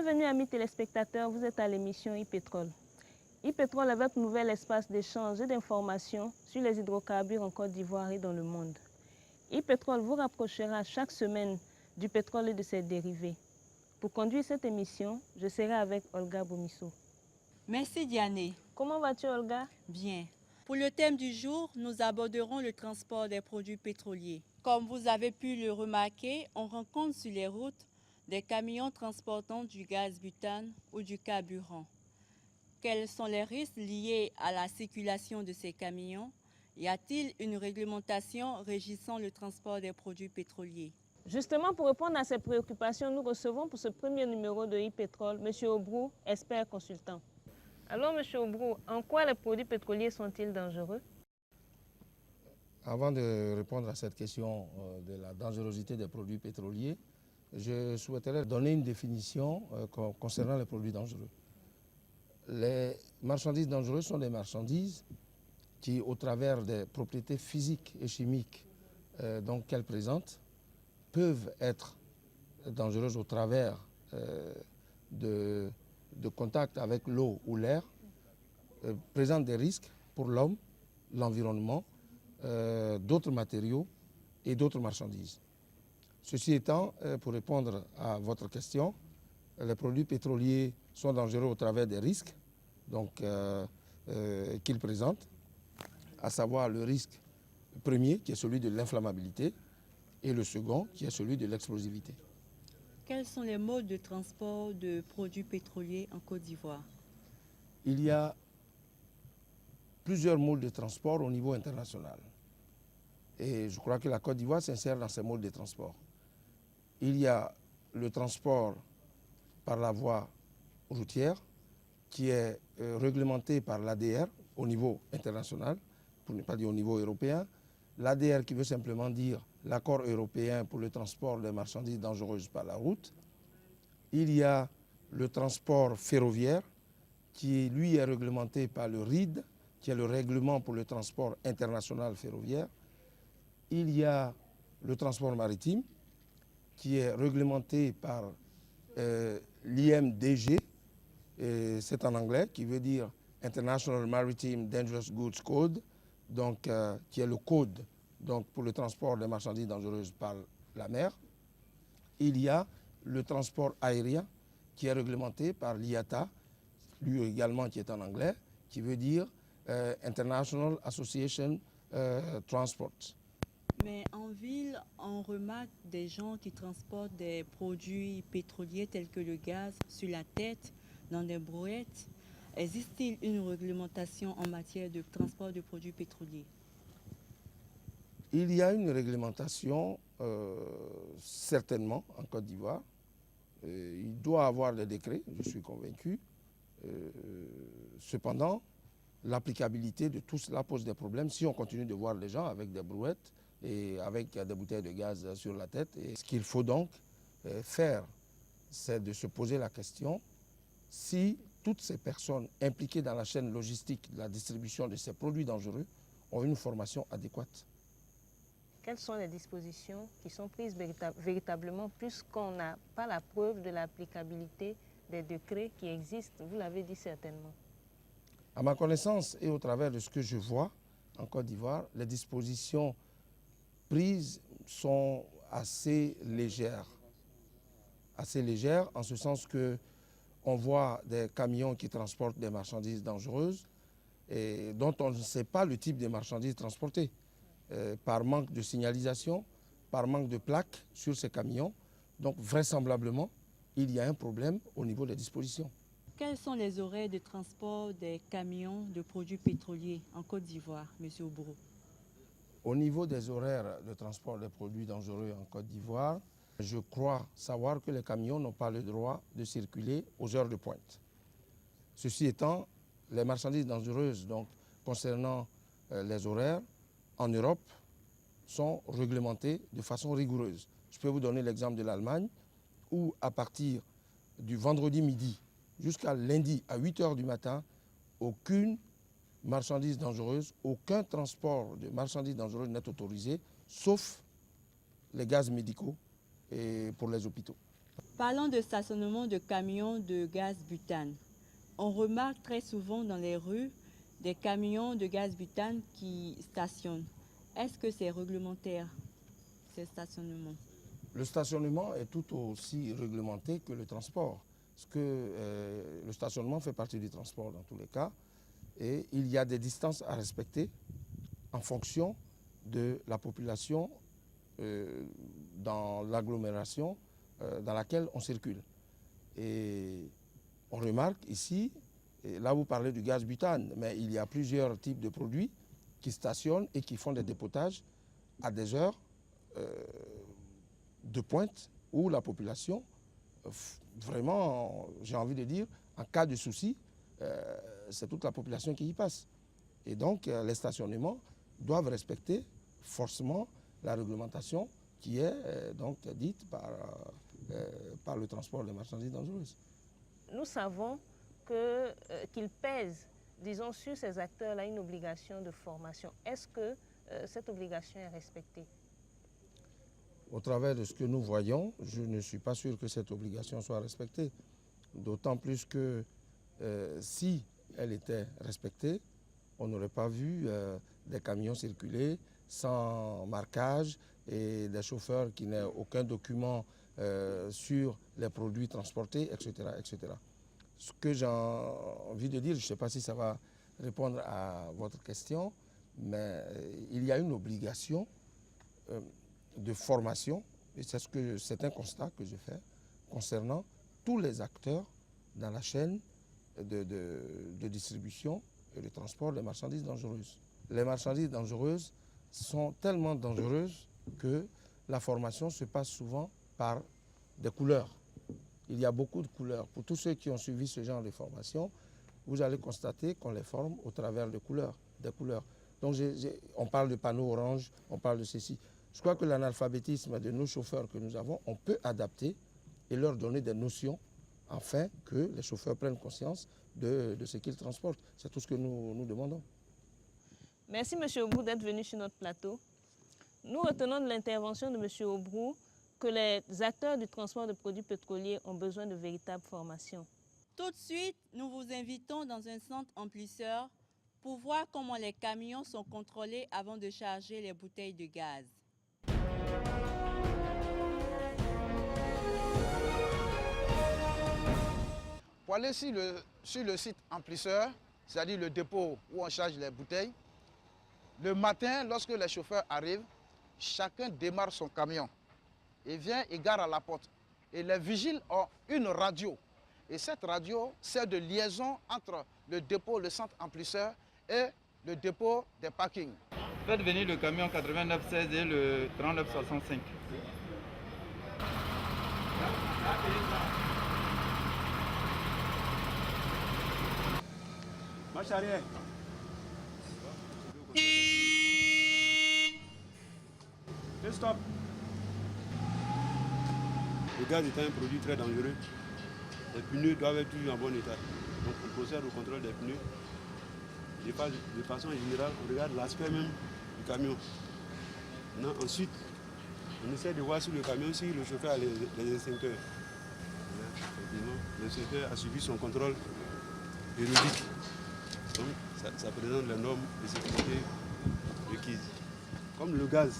Bienvenue amis téléspectateurs, vous êtes à l'émission e-Pétrole. e-Pétrole est votre nouvel espace d'échange et d'informations sur les hydrocarbures en Côte d'Ivoire et dans le monde. e-Pétrole vous rapprochera chaque semaine du pétrole et de ses dérivés. Pour conduire cette émission, je serai avec Olga Bomisso. Merci Diane. Comment vas-tu Olga? Bien. Pour le thème du jour, nous aborderons le transport des produits pétroliers. Comme vous avez pu le remarquer, on rencontre sur les routes des camions transportant du gaz butane ou du carburant. Quels sont les risques liés à la circulation de ces camions? Y a-t-il une réglementation régissant le transport des produits pétroliers? Justement, pour répondre à ces préoccupations, nous recevons pour ce premier numéro de e-Pétrole M. Obrou, expert consultant. Alors, M. Obrou, en quoi les produits pétroliers sont-ils dangereux? Avant de répondre à cette question de la dangerosité des produits pétroliers, je souhaiterais donner une définition concernant les produits dangereux. Les marchandises dangereuses sont des marchandises qui, au travers des propriétés physiques et chimiques qu'elles présentent, peuvent être dangereuses au travers de contact avec l'eau ou l'air, présentent des risques pour l'homme, l'environnement, d'autres matériaux et d'autres marchandises. Ceci étant, pour répondre à votre question, les produits pétroliers sont dangereux au travers des risques qu'ils présentent, à savoir le risque premier qui est celui de l'inflammabilité et le second qui est celui de l'explosivité. Quels sont les modes de transport de produits pétroliers en Côte d'Ivoire? Il y a plusieurs modes de transport au niveau international. Et je crois que la Côte d'Ivoire s'insère dans ces modes de transport. Il y a le transport par la voie routière qui est réglementé par l'ADR au niveau international, pour ne pas dire au niveau européen. L'ADR qui veut simplement dire l'accord européen pour le transport des marchandises dangereuses par la route. Il y a le transport ferroviaire qui lui est réglementé par le RID, qui est le règlement pour le transport international ferroviaire. Il y a le transport maritime qui est réglementé par l'IMDG, c'est en anglais, qui veut dire International Maritime Dangerous Goods Code, qui est le code pour le transport des marchandises dangereuses par la mer. Il y a le transport aérien qui est réglementé par l'IATA, lui également qui est en anglais, qui veut dire International Association Transport. Mais en ville, on remarque des gens qui transportent des produits pétroliers tels que le gaz sur la tête, dans des brouettes. Existe-t-il une réglementation en matière de transport de produits pétroliers? Il y a une réglementation, certainement, en Côte d'Ivoire. Il doit y avoir des décrets, je suis convaincu. Cependant, l'applicabilité de tout cela pose des problèmes si on continue de voir les gens avec des brouettes et avec des bouteilles de gaz sur la tête. Et ce qu'il faut donc faire, c'est de se poser la question si toutes ces personnes impliquées dans la chaîne logistique de la distribution de ces produits dangereux ont une formation adéquate. Quelles sont les dispositions qui sont prises véritablement puisqu'on n'a pas la preuve de l'applicabilité des décrets qui existent? Vous l'avez dit certainement. À ma connaissance et au travers de ce que je vois en Côte d'Ivoire, les dispositions prises sont assez légères. Assez légères en ce sens qu'on voit des camions qui transportent des marchandises dangereuses et dont on ne sait pas le type de marchandises transportées. Par manque de signalisation, par manque de plaques sur ces camions. Donc vraisemblablement, il y a un problème au niveau des dispositions. Quels sont les horaires de transport des camions de produits pétroliers en Côte d'Ivoire, M. Obrou? Au niveau des horaires de transport des produits dangereux en Côte d'Ivoire, je crois savoir que les camions n'ont pas le droit de circuler aux heures de pointe. Ceci étant, les marchandises dangereuses concernant les horaires, en Europe, sont réglementées de façon rigoureuse. Je peux vous donner l'exemple de l'Allemagne, où à partir du vendredi midi jusqu'à lundi à 8 h du matin, aucune marchandise dangereuse, aucun transport de marchandises dangereuses n'est autorisé, sauf les gaz médicaux et pour les hôpitaux. Parlons de stationnement de camions de gaz butane. On remarque très souvent dans les rues des camions de gaz butane qui stationnent. Est-ce que c'est réglementaire, ce stationnement? Le stationnement est tout aussi réglementé que le transport. Parce que le stationnement fait partie du transport dans tous les cas. Et il y a des distances à respecter en fonction de la population dans l'agglomération dans laquelle on circule. Et on remarque ici, et là vous parlez du gaz butane, mais il y a plusieurs types de produits qui stationnent et qui font des dépotages à des heures de pointe où la population, vraiment, j'ai envie de dire, en cas de souci, c'est toute la population qui y passe. Et donc, les stationnements doivent respecter forcément la réglementation qui est donc dite par le transport des marchandises dangereuses. Nous savons qu'il pèse, disons, sur ces acteurs-là une obligation de formation. Est-ce que cette obligation est respectée? Au travers de ce que nous voyons, je ne suis pas sûr que cette obligation soit respectée. D'autant plus que si elle était respectée, on n'aurait pas vu des camions circuler sans marquage et des chauffeurs qui n'aient aucun document sur les produits transportés, etc., etc. Ce que j'ai envie de dire, je ne sais pas si ça va répondre à votre question, mais il y a une obligation de formation, et c'est un constat que je fais concernant tous les acteurs dans la chaîne de distribution et de transport des marchandises dangereuses. Les marchandises dangereuses sont tellement dangereuses que la formation se passe souvent par des couleurs. Il y a beaucoup de couleurs. Pour tous ceux qui ont suivi ce genre de formation, vous allez constater qu'on les forme au travers de couleurs. Donc on parle de panneaux orange, on parle de ceci. Je crois que l'analphabétisme de nos chauffeurs que nous avons, on peut adapter et leur donner des notions afin que les chauffeurs prennent conscience de ce qu'ils transportent. C'est tout ce que nous demandons. Merci M. Aubrou d'être venu sur notre plateau. Nous retenons de l'intervention de M. Aubrou que les acteurs du transport de produits pétroliers ont besoin de véritables formations. Tout de suite, nous vous invitons dans un centre emplisseur pour voir comment les camions sont contrôlés avant de charger les bouteilles de gaz. Pour aller sur le site emplisseur, c'est-à-dire le dépôt où on charge les bouteilles, le matin, lorsque les chauffeurs arrivent, chacun démarre son camion et vient et gare à la porte. Et les vigiles ont une radio. Et cette radio sert de liaison entre le dépôt, le centre emplisseur et le dépôt des parkings. Faites venir le camion 8916 et le 3965. Marche arrière. Stop. Le gaz est un produit très dangereux. Les pneus doivent être toujours en bon état. Donc on procède au contrôle des pneus. De façon générale, on regarde l'aspect même du camion. Maintenant, ensuite, on essaie de voir sur le camion si le chauffeur a les extincteurs. L'inspecteur a suivi son contrôle périodique. Donc ça présente les normes de sécurité requises. Comme le gaz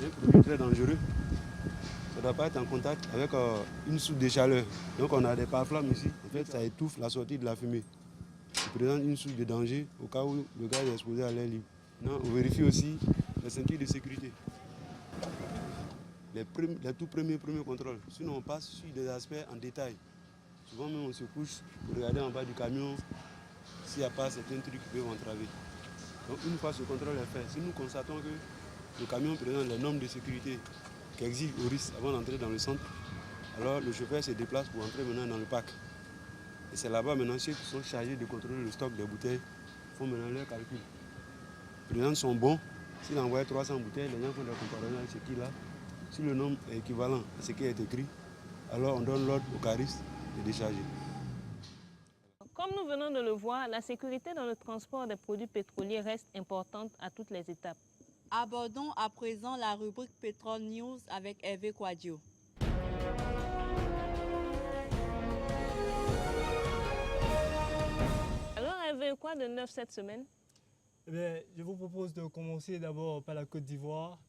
est un produit très dangereux, ça ne doit pas être en contact avec une source de chaleur. Donc on a des pare-flammes ici. En fait, ça étouffe la sortie de la fumée. Ça présente une source de danger au cas où le gaz est exposé à l'air libre. Non, on vérifie aussi les ceintures de sécurité. Les tout premiers contrôles. Sinon on passe sur des aspects en détail. Souvent même on se couche pour regarder en bas du camion s'il n'y a pas certains trucs qui peuvent entraver. Donc une fois ce contrôle est fait, si nous constatons que le camion présente les normes de sécurité qui exigent au risque avant d'entrer dans le centre, alors le chauffeur se déplace pour entrer maintenant dans le parc. Et c'est là-bas maintenant ceux qui sont chargés de contrôler le stock des bouteilles font maintenant leur calcul. Les présents sont bons. S'il envoie 300 bouteilles, les gens font des comparaisons avec ce qu'il a. Si le nombre est équivalent à ce qui est écrit, alors on donne l'ordre au cariste de décharger. Comme nous venons de le voir, la sécurité dans le transport des produits pétroliers reste importante à toutes les étapes. Abordons à présent la rubrique Pétrole News avec Hervé Kouadio. Hervé, quoi de neuf cette semaine? Eh bien, je vous propose de commencer d'abord par la Côte d'Ivoire.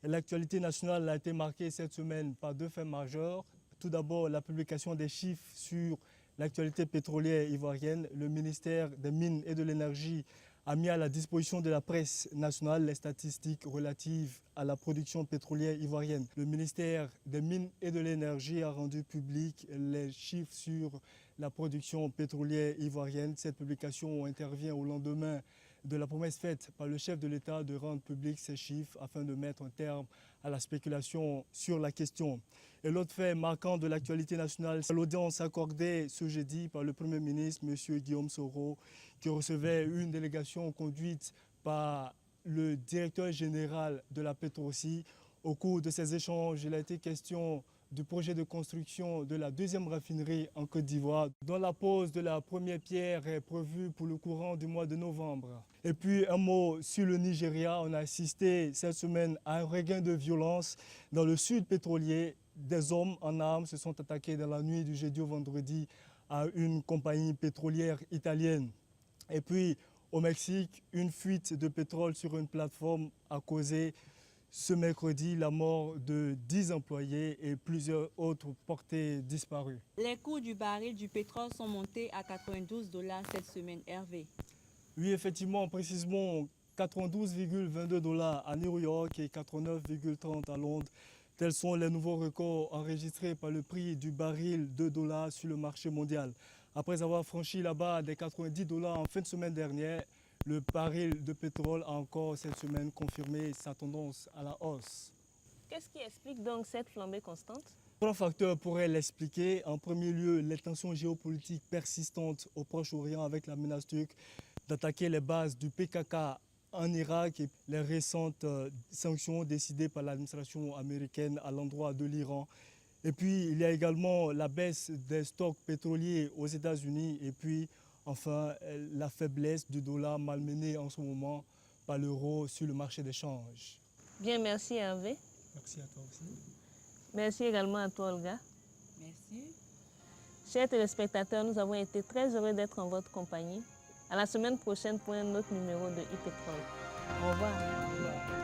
L'actualité nationale a été marquée cette semaine par deux faits majeurs. Tout d'abord, la publication des chiffres sur l'actualité pétrolière ivoirienne. Le ministère des Mines et de l'Énergie a mis à la disposition de la presse nationale les statistiques relatives à la production pétrolière ivoirienne. Le ministère des Mines et de l'Énergie a rendu public les chiffres sur la production pétrolière ivoirienne. Cette publication intervient au lendemain de la promesse faite par le chef de l'État de rendre public ces chiffres afin de mettre un terme à la spéculation sur la question. Et l'autre fait marquant de l'actualité nationale, c'est l'audience accordée ce jeudi par le Premier ministre, M. Guillaume Soro, qui recevait une délégation conduite par le directeur général de la Petroci. Au cours de ces échanges, il a été question du projet de construction de la deuxième raffinerie en Côte d'Ivoire, dont la pose de la première pierre est prévue pour le courant du mois de novembre. Et puis un mot sur le Nigeria. On a assisté cette semaine à un regain de violence dans le sud pétrolier. Des hommes en armes se sont attaqués dans la nuit du jeudi au vendredi à une compagnie pétrolière italienne. Et puis au Mexique, une fuite de pétrole sur une plateforme a causé ce mercredi la mort de 10 employés et plusieurs autres portés disparus. Les coûts du baril du pétrole sont montés à 92 $ cette semaine, Hervé. Oui, effectivement, précisément 92,22 $ à New York et 89,30 à Londres. Tels sont les nouveaux records enregistrés par le prix du baril de dollars sur le marché mondial. Après avoir franchi la barre des 90 $ en fin de semaine dernière, le baril de pétrole a encore cette semaine confirmé sa tendance à la hausse. Qu'est-ce qui explique donc cette flambée constante? Trois facteurs pourraient l'expliquer. En premier lieu, les tensions géopolitiques persistantes au Proche-Orient avec la menace turque d'attaquer les bases du PKK en Irak et les récentes sanctions décidées par l'administration américaine à l'endroit de l'Iran. Et puis, il y a également la baisse des stocks pétroliers aux États-Unis et puis, enfin, la faiblesse du dollar malmené en ce moment par l'euro sur le marché des changes. Bien, merci Hervé. Merci à toi aussi. Merci également à toi Olga. Merci. Chers téléspectateurs, nous avons été très heureux d'être en votre compagnie. À la semaine prochaine pour un autre numéro de e-Pétrole. Au revoir.